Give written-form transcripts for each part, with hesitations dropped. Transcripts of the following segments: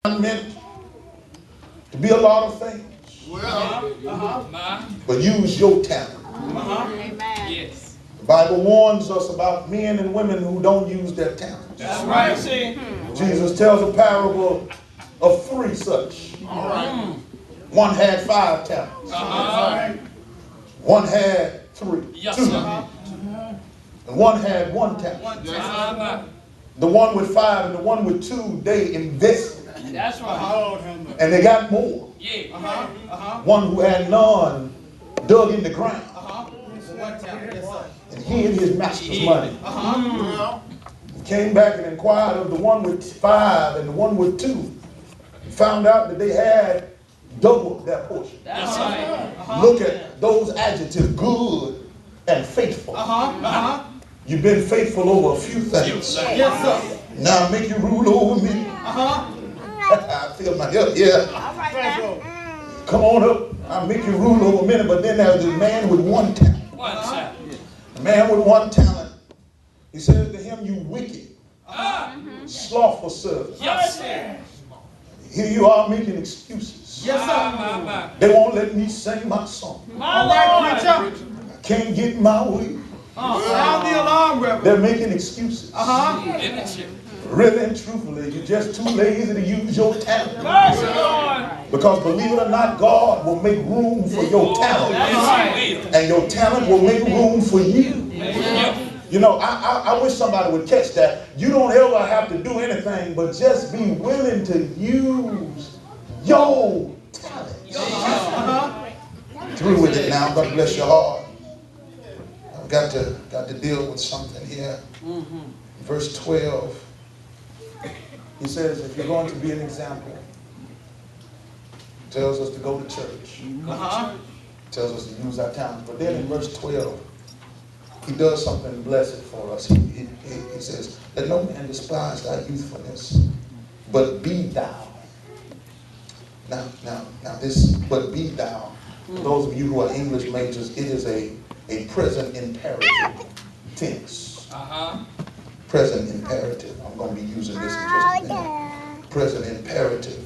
meant to be a lot of things. But use your talent. Amen. Yes. The Bible warns us about men and women who don't use their talents. That's right. See? Jesus tells a parable of three such. One had 5 talents. One had 3. Yes, 2. sir. And one had 1 talent. The one with 5 and the one with 2, they invested. That's right. And they got more. Yeah. One who had none dug in the ground and hid his master's money. He came back and inquired of the one with 5 and the one with 2. Found out that they had double their portion. That's right. Look at those adjectives: good and faithful. You've been faithful over a few things. Yes, sir. Now make you rule over me. I feel my help. Yeah. All right now. Come on up. I'll make you rule over many. But then there's this man with 1 talent. One shot. A man with 1 talent. He says to him, "You wicked, slothful servant." Yes, sir. Here you are making excuses. Yes, sir. They won't let me sing my song. My Lord. I can't get my way. Sound the alarm, Reverend. They're making excuses. Isn't it? Really and truthfully, you're just too lazy to use your talent. Mercy, Lord. Because believe it or not, God will make room for your talent. That's right. And your talent will make room for you. You know, I wish somebody would catch that. You don't ever have to do anything but just be willing to use your talent. Through with it now. God bless your heart. I've got to deal with something here. Verse 12. He says, if you're going to be an example, he tells us to go to church. Tells us to use our talents. But then in verse 12, he does something blessed for us. He says, let no man despise thy youthfulness, but be thou. Now this, but be thou. For those of you who are English majors, it is a present imperative tense. Present imperative. I'm going to be using this in just a minute. Present imperative.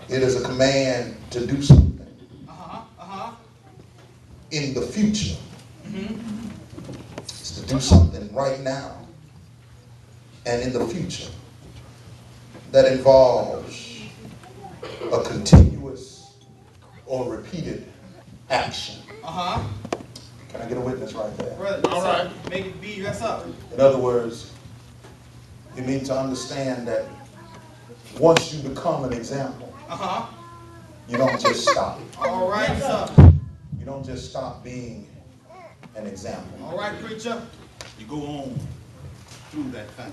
It is a command to do something in the future. It's to do something right now and in the future that involves a continuous or repeated action. Can I get a witness right there? All right. Make it be. That's up. In other words, you need to understand that once you become an example, you don't just stop. All right. That's up. You don't just stop being an example. All right, preacher. You go on through that thing.